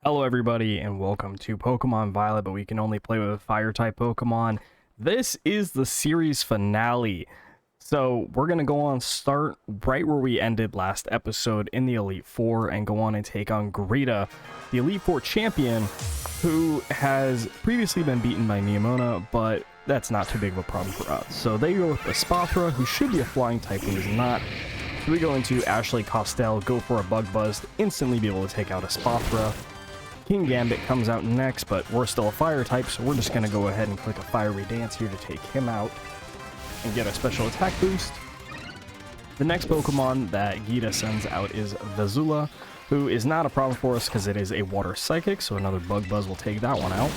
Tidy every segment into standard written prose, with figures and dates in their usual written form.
Hello everybody and welcome to Pokemon Violet, but we can only play with fire type Pokemon. This is the series finale. So we're going to go on start right where we ended last episode in the Elite Four and go on and take on Greta, the Elite Four champion, who has previously been beaten by Nemona, but that's not too big of a problem for us. So they go with Espathra, who should be a flying type, who is not. So we go into Ashley Costell, go for a Bug Buzz, instantly be able to take out Espathra. King Gambit comes out next, but we're still a fire type, so we're just going to go ahead and click a fiery dance here to take him out and get a special attack boost. The next Pokemon that Gita sends out is Vazula, who is not a problem for us because it is a water psychic, so another Bug Buzz will take that one out.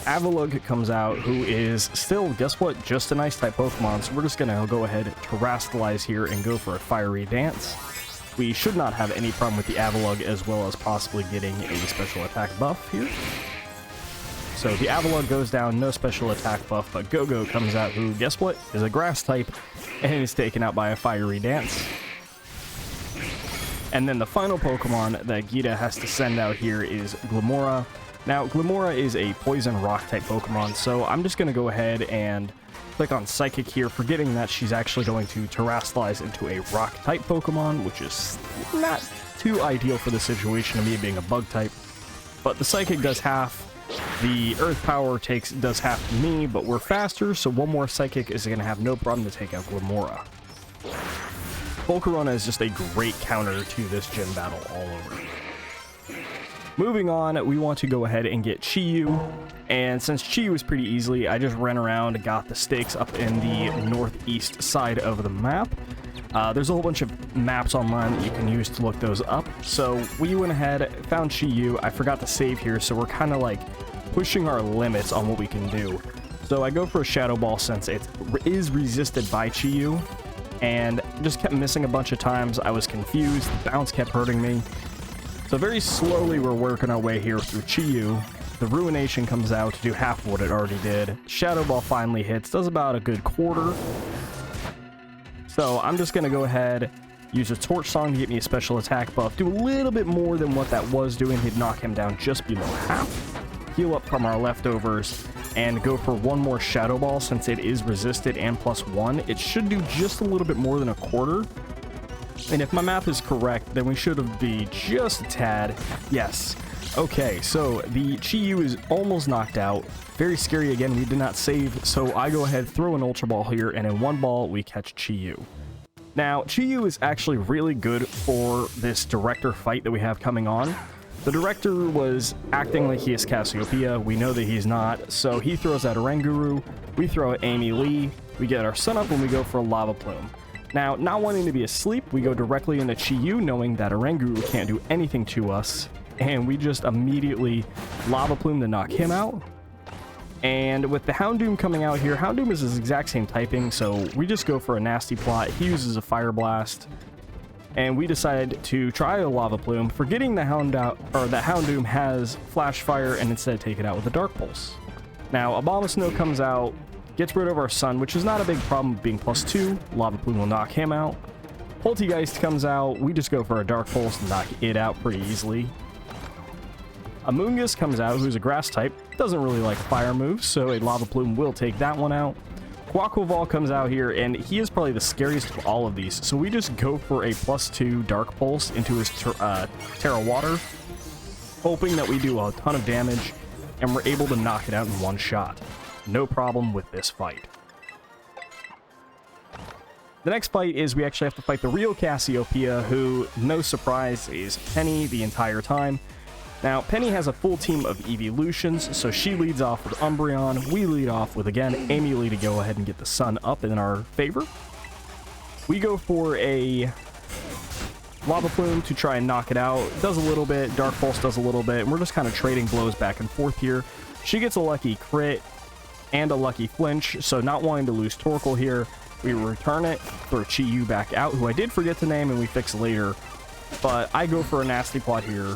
Avalugg comes out, who is still, guess what, just an ice type Pokemon, so we're just going to go ahead to Terastallize here and go for a fiery dance. We should not have any problem with the Avalugg, as well as possibly getting a special attack buff here. So the Avalugg goes down, no special attack buff, but Go-Go comes out, who, guess what, is a grass type, and is taken out by a fiery dance. And then the final Pokemon that Gita has to send out here is Glimmora. Now, Glimmora is a poison rock type Pokemon, so I'm just going to go ahead and click on Psychic here, forgetting that she's actually going to Terastallize into a rock type Pokemon, which is not too ideal for the situation of me being a bug type. But the Psychic does half, the Earth Power does half to me, but we're faster, so one more Psychic is going to have no problem to take out Glimmora. Volcarona is just a great counter to this gym battle all over. Moving on, we want to go ahead and get Chi-Yu, and since Chi-Yu is pretty easily, I just ran around and got the stakes up in the northeast side of the map. There's a whole bunch of maps online that you can use to look those up, so we went ahead, found Chi-Yu. I forgot to save here, so we're kind of like pushing our limits on what we can do. So I go for a Shadow Ball since it is resisted by Chi-Yu, and just kept missing a bunch of times. I was confused, the bounce kept hurting me. So very slowly we're working our way here through Chi-Yu. The Ruination comes out to do half of what it already did. Shadow Ball finally hits, does about a good quarter. So I'm just going to go ahead, use a Torch Song to get me a special attack buff, do a little bit more than what that was doing. He'd knock him down just below half. Heal up from our leftovers and go for one more Shadow Ball since it is resisted and +1. It should do just a little bit more than a quarter. And if my math is correct, then we should have been just a tad. Yes. Okay, so the Chi-Yu is almost knocked out. Very scary again, we did not save, so I go ahead, throw an Ultra Ball here, and in one ball, we catch Chi-Yu. Now, Chi-Yu is actually really good for this Director fight that we have coming on. The Director was acting like he is Cassiopeia. We know that he's not, so he throws out Oranguru. We throw at Amy Lee. We get our Sun Up, and we go for a Lava Plume. Now, not wanting to be asleep, we go directly into Chi-Yu, knowing that Oranguru can't do anything to us, and we just immediately Lava Plume to knock him out. And with the Houndoom coming out here, Houndoom is his exact same typing, so we just go for a nasty plot. He uses a Fire Blast, and we decide to try a Lava Plume, forgetting the Houndoom has Flash Fire, and instead take it out with a Dark Pulse. Now, Abomasnow comes out, gets rid of our Sun, which is not a big problem being +2. Lava Plume will knock him out. Poltegeist comes out. We just go for a Dark Pulse and knock it out pretty easily. Amoonguss comes out, who's a grass type. Doesn't really like fire moves, so a Lava Plume will take that one out. Quaquaval comes out here, and he is probably the scariest of all of these, so we just go for a +2 Dark Pulse into his Terra Water, hoping that we do a ton of damage, and we're able to knock it out in one shot. No problem with this fight. The next fight is we actually have to fight the real Cassiopeia, who, no surprise, is Penny the entire time. Now, Penny has a full team of evolutions, so she leads off with Umbreon. We lead off with, again, Amy Lee to go ahead and get the Sun Up in our favor. We go for a Lava Plume to try and knock it out. Does a little bit, Dark Pulse does a little bit, and we're just kind of trading blows back and forth here. She gets a lucky crit and a lucky flinch, so not wanting to lose Torkoal here, we return it, throw Chi-Yu back out, who I did forget to name and we fix later, but I go for a nasty plot here,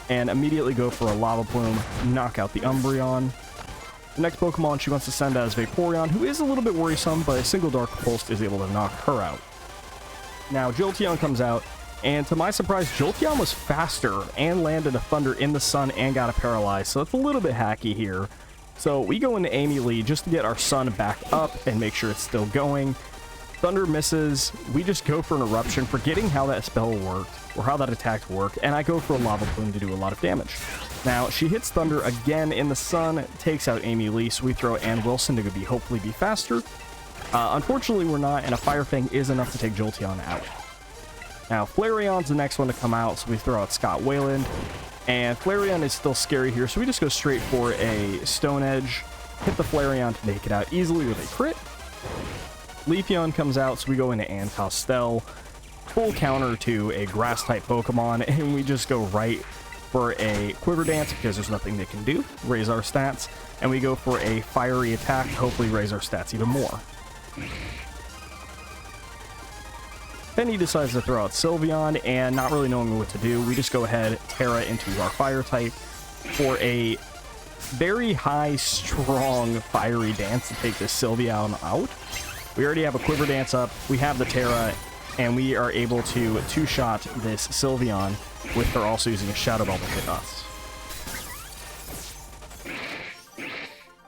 and immediately go for a Lava Plume, knock out the Umbreon. The next Pokemon she wants to send out is Vaporeon, who is a little bit worrisome, but a single Dark Pulse is able to knock her out. Now, Jolteon comes out, And to my surprise, Jolteon was faster and landed a Thunder in the sun and got a Paralyze, so it's a little bit hacky here. So we go into Amy Lee just to get our sun back up and make sure it's still going. Thunder misses. We just go for an Eruption, forgetting how that spell worked, or how that attack worked, and I go for a Lava Plume to do a lot of damage. Now, she hits Thunder again in the sun, takes out Amy Lee, so we throw Ann Wilson to hopefully be faster. Unfortunately, we're not, and a Fire Fang is enough to take Jolteon out. Now, Flareon's the next one to come out, so we throw out Scott Wayland. And Flareon is still scary here, so we just go straight for a Stone Edge, hit the Flareon to make it out easily with a crit. Leafeon comes out, so we go into Ann Costell, full counter to a Grass-type Pokemon, and we just go right for a Quiver Dance because there's nothing they can do, raise our stats, and we go for a Fiery Attack, hopefully raise our stats even more. Then he decides to throw out Sylveon, and not really knowing what to do, we just go ahead, Terra into our Fire type for a very high, strong Fiery Dance to take this Sylveon out. We already have a Quiver Dance up, we have the Terra, and we are able to two-shot this Sylveon with her also using a Shadow Ball to hit us.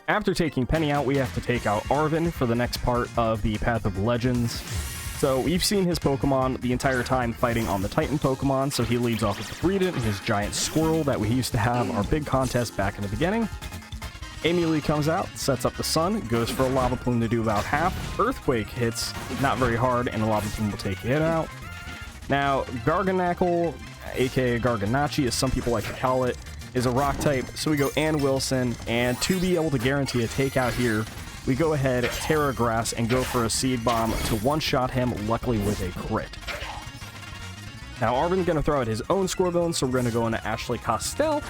After taking Penny out, we have to take out Arvin for the next part of the Path of Legends. So we've seen his Pokemon the entire time fighting on the Titan Pokemon, so he leads off with Breedent, his giant squirrel that we used to have our big contest back in the beginning. Amy Lee comes out, sets up the sun, goes for a Lava Plume to do about half. Earthquake hits, not very hard, and a Lava Plume will take it out. Now, Garganackle, aka Garganachi, as some people like to call it, is a rock type, so we go Ann Wilson, and to be able to guarantee a takeout here, we go ahead, Terra Grass, and go for a Seed Bomb to one-shot him, luckily with a crit. Now, Arvin's going to throw out his own Squirtle, so we're going to go into Ashley Costell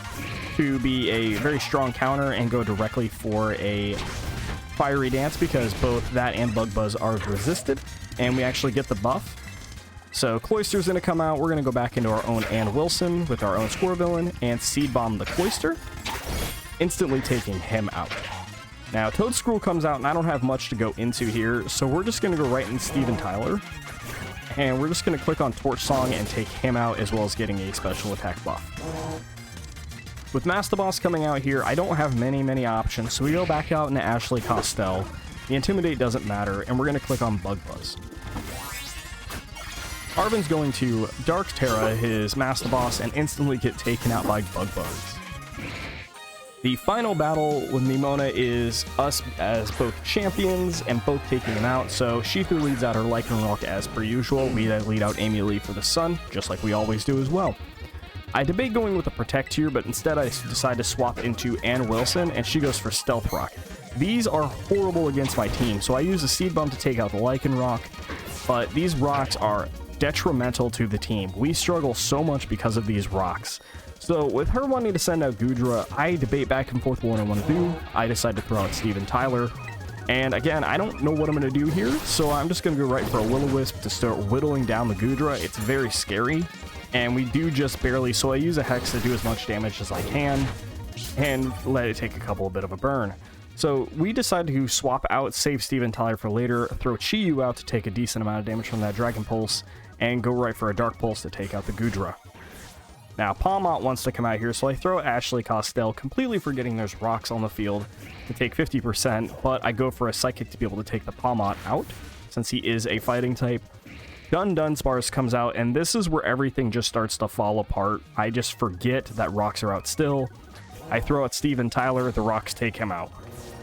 to be a very strong counter and go directly for a Fiery Dance because both that and Bug Buzz are resisted, and we actually get the buff. So Cloyster's going to come out, we're going to go back into our own Ann Wilson with our own Squirtle and Seed Bomb the Cloyster, instantly taking him out. Now, Toedscruel comes out, and I don't have much to go into here, so we're just going to go right in Steven Tyler. And we're just going to click on Torch Song and take him out, as well as getting a special attack buff. With Master Boss coming out here, I don't have many options, so we go back out into Ashley Costell. The Intimidate doesn't matter, and we're going to click on Bug Buzz. Arvin's going to Dark Terra his Master Boss and instantly get taken out by Bug Buzz. The final battle with Nemona is us as both champions and both taking him out, so Shifu leads out her Lycanroc as per usual. We then lead out Amy Lee for the Sun, just like we always do as well. I debate going with a Protect here, but instead I decide to swap into Ann Wilson, and she goes for Stealth Rock. These are horrible against my team, so I use a Seed Bomb to take out the Lycanroc, but these rocks are detrimental to the team. We struggle so much because of these rocks. So with her wanting to send out Goodra, I debate back and forth what I want to do. I decide to throw out Steven Tyler. And again, I don't know what I'm going to do here, so I'm just going to go right for a Will-O-Wisp to start whittling down the Goodra. It's very scary, and we do just barely, so I use a Hex to do as much damage as I can, and let it take a couple bit of a burn. So we decide to swap out, save Steven Tyler for later, throw Chi-Yu out to take a decent amount of damage from that Dragon Pulse, and go right for a Dark Pulse to take out the Goodra. Now, Palmont wants to come out here, so I throw Ashley Costell, completely forgetting there's rocks on the field to take 50%, but I go for a Psychic to be able to take the Palmont out, since he is a fighting type. Dunsparce comes out, and this is where everything just starts to fall apart. I just forget that rocks are out still. I throw out Steven Tyler, the rocks take him out.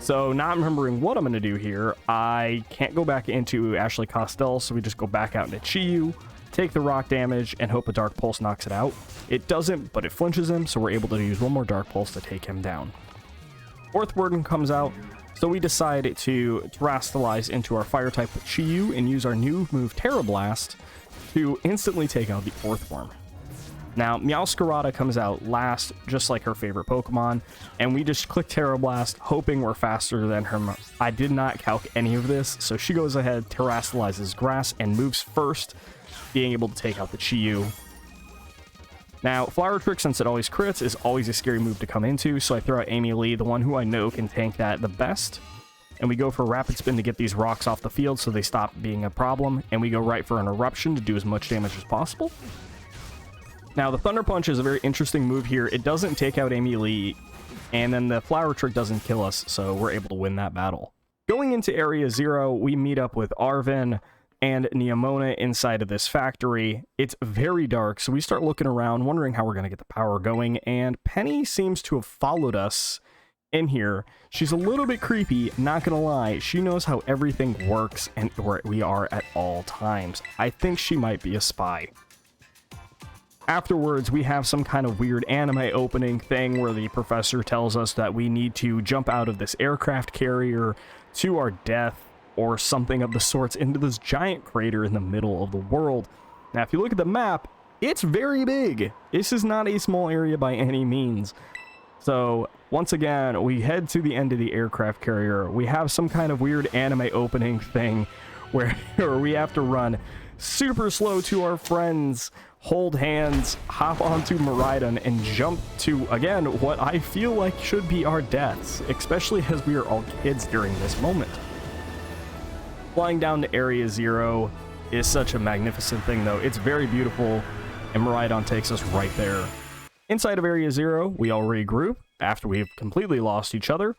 So, not remembering what I'm going to do here, I can't go back into Ashley Costell, so we just go back out into Chi-Yu, take the rock damage, and hope a Dark Pulse knocks it out. It doesn't, but it flinches him, so we're able to use one more Dark Pulse to take him down. Fourth Warden comes out, so we decide to Terastallize into our Fire type with Chi-Yu and use our new move Terra Blast to instantly take out the Earthworm. Now, Meowscarada comes out last, just like her favorite Pokemon, and we just click Terra Blast, hoping we're faster than her. I did not calc any of this, so she goes ahead, Terastallizes Grass, and moves first, being able to take out the Chi-Yu. Now, Flower Trick, since it always crits, is always a scary move to come into, so I throw out Amy Lee, the one who I know can tank that the best. And we go for Rapid Spin to get these rocks off the field so they stop being a problem, and we go right for an Eruption to do as much damage as possible. Now, the Thunder Punch is a very interesting move here. It doesn't take out Amy Lee, and then the Flower Trick doesn't kill us, so we're able to win that battle. Going into Area 0, we meet up with Arvin and Nemona inside of this factory. It's very dark, so we start looking around, wondering how we're going to get the power going, and Penny seems to have followed us in here. She's a little bit creepy, not gonna lie. She knows how everything works and where we are at all times. I think she might be a spy. Afterwards, we have some kind of weird anime opening thing where the professor tells us that we need to jump out of this aircraft carrier to our death or something of the sorts into this giant crater in the middle of the world. Now, if you look at the map, it's very big. This is not a small area by any means. So, once again, we head to the end of the aircraft carrier. We have some kind of weird anime opening thing where we have to run super slow to our friends, hold hands, hop onto Miraidon, and jump to, again, what I feel like should be our deaths, especially as we are all kids during this moment. Flying down to Area 0 is such a magnificent thing, though. It's very beautiful, and Miraidon takes us right there. Inside of Area 0, we all regroup after we've completely lost each other,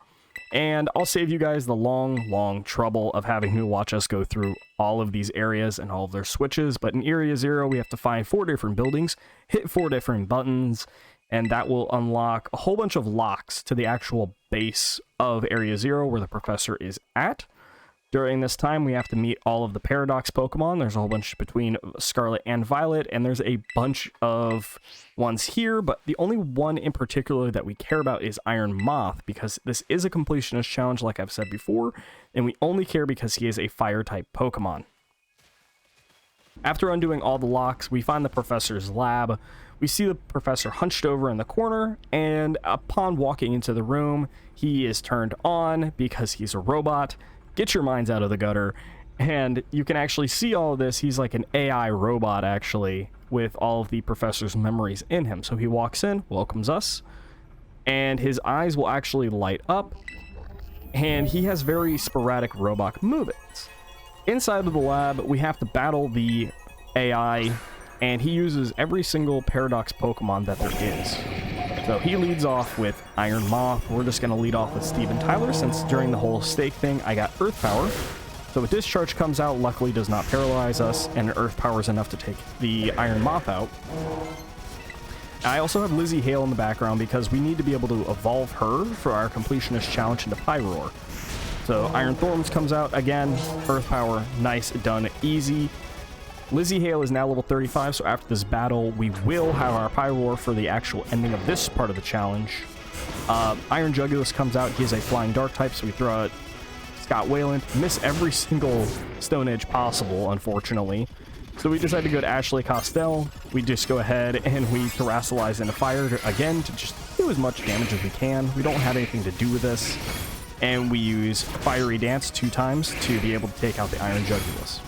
and I'll save you guys the long trouble of having to watch us go through all of these areas and all of their switches. But in Area 0, we have to find 4 different buildings, hit 4 different buttons, and that will unlock a whole bunch of locks to the actual base of Area 0 where the professor is at. During this time, we have to meet all of the Paradox Pokemon. There's a whole bunch between Scarlet and Violet, and there's a bunch of ones here, but the only one in particular that we care about is Iron Moth, because this is a completionist challenge, like I've said before, and we only care because he is a Fire-type Pokemon. After undoing all the locks, we find the professor's lab. We see the professor hunched over in the corner, and upon walking into the room, he is turned on because he's a robot. Get your minds out of the gutter, and you can actually see all of this. He's like an AI robot, actually, with all of the professor's memories in him. So he walks in, welcomes us, and his eyes will actually light up, and he has very sporadic robot movements. Inside of the lab, we have to battle the AI, and he uses every single Paradox Pokemon that there is. So he leads off with Iron Moth. We're just going to lead off with Steven Tyler, since during the whole stake thing, I got Earth Power. So a Discharge comes out, luckily does not paralyze us, and Earth Power is enough to take the Iron Moth out. I also have Lizzie Hale in the background because we need to be able to evolve her for our completionist challenge into Pyroar. So Iron Thorns comes out, again, Earth Power, nice, done, easy. Lizzie Hale is now level 35, so after this battle, we will have our Pyroar for the actual ending of this part of the challenge. Iron Jugulus comes out. He is a Flying Dark type, so we throw out Scott Wayland. Miss every single Stone Edge possible, unfortunately. So we decide to go to Ashley Costell. We just go ahead and we Terrasilize into fire again to just do as much damage as we can. We don't have anything to do with this. And we use Fiery Dance 2 times to be able to take out the Iron Jugulus.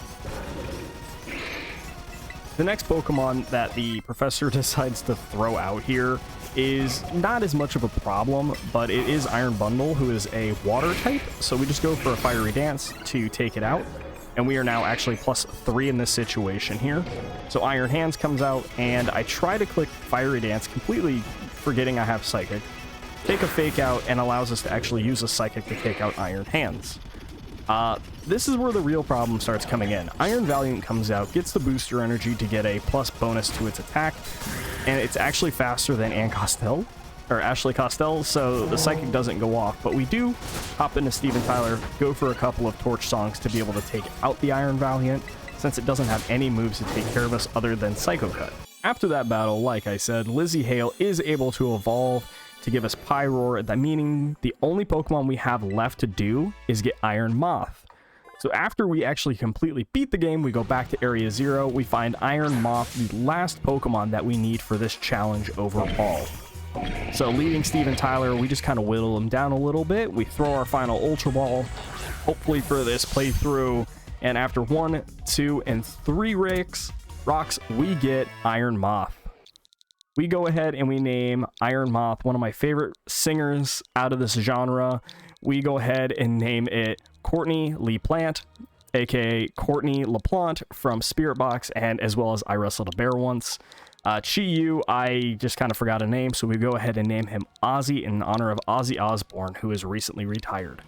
The next Pokemon that the professor decides to throw out here is not as much of a problem, but it is Iron Bundle, who is a water type, so we just go for a Fiery Dance to take it out, and we are now actually +3 in this situation here. So Iron Hands comes out, and I try to click Fiery Dance, completely forgetting I have Psychic, take a Fake out, and allows us to actually use a Psychic to take out Iron Hands. This is where the real problem starts coming in. Iron Valiant comes out, gets the booster energy to get a plus bonus to its attack, and it's actually faster than Ashley Costell, so the Psychic doesn't go off, but we do hop into Steven Tyler, go for a couple of Torch Songs to be able to take out the Iron Valiant, since it doesn't have any moves to take care of us other than Psycho Cut. After that battle, like I said, Lizzie Hale is able to evolve to give us Pyroar, that meaning the only Pokemon we have left to do is get Iron Moth. So after we actually completely beat the game, we go back to Area 0, we find Iron Moth, the last Pokemon that we need for this challenge overall. So leading Steven Tyler, we just kind of whittle him down a little bit, we throw our final Ultra Ball, hopefully for this playthrough, and after 1, 2, and 3 rocks, we get Iron Moth. We go ahead and we name Iron Moth, one of my favorite singers out of this genre. We go ahead and name it Courtney Lee Plant, aka Courtney LaPlante from Spirit Box, and as well as I Wrestled a Bear Once. Chi-Yu, I just kind of forgot a name, so we go ahead and name him Ozzy in honor of Ozzy Osbourne, who is recently retired.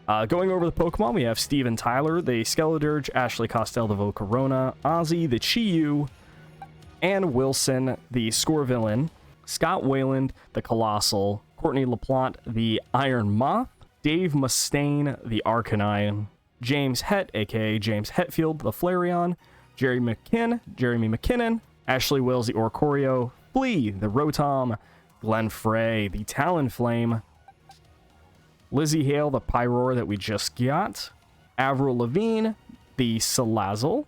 Going over the Pokemon, we have Steven Tyler, the Skeledirge, Ashley Costello, the Volcarona, Ozzy, the Chi-Yu, Ann Wilson, the Scorvillain, Scott Wayland, the Colossal, Courtney LaPlante, the Iron Moth, Dave Mustaine, the Arcanine, James Het, aka James Hetfield, the Flareon, Jeremy McKinnon, Ashley Wills, the Oricorio, Flea, the Rotom, Glenn Frey, the Talonflame, Lizzie Hale, the Pyroar that we just got, Avril Lavigne, the Salazzle,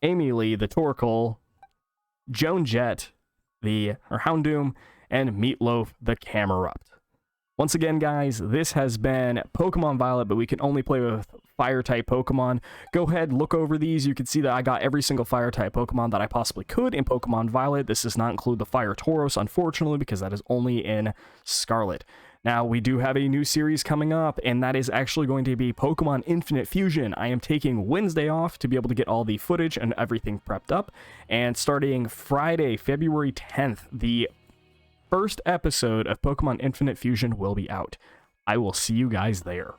Amy Lee, the Torkoal, Joan Jett, the Houndoom, and Meatloaf, the Camerupt. Once again, guys, this has been Pokemon Violet, but we can only play with Fire-type Pokemon. Go ahead, look over these. You can see that I got every single Fire-type Pokemon that I possibly could in Pokemon Violet. This does not include the Fire Tauros, unfortunately, because that is only in Scarlet. Now, we do have a new series coming up, and that is actually going to be Pokemon Infinite Fusion. I am taking Wednesday off to be able to get all the footage and everything prepped up, and starting Friday, February 10th, the first episode of Pokemon Infinite Fusion will be out. I will see you guys there.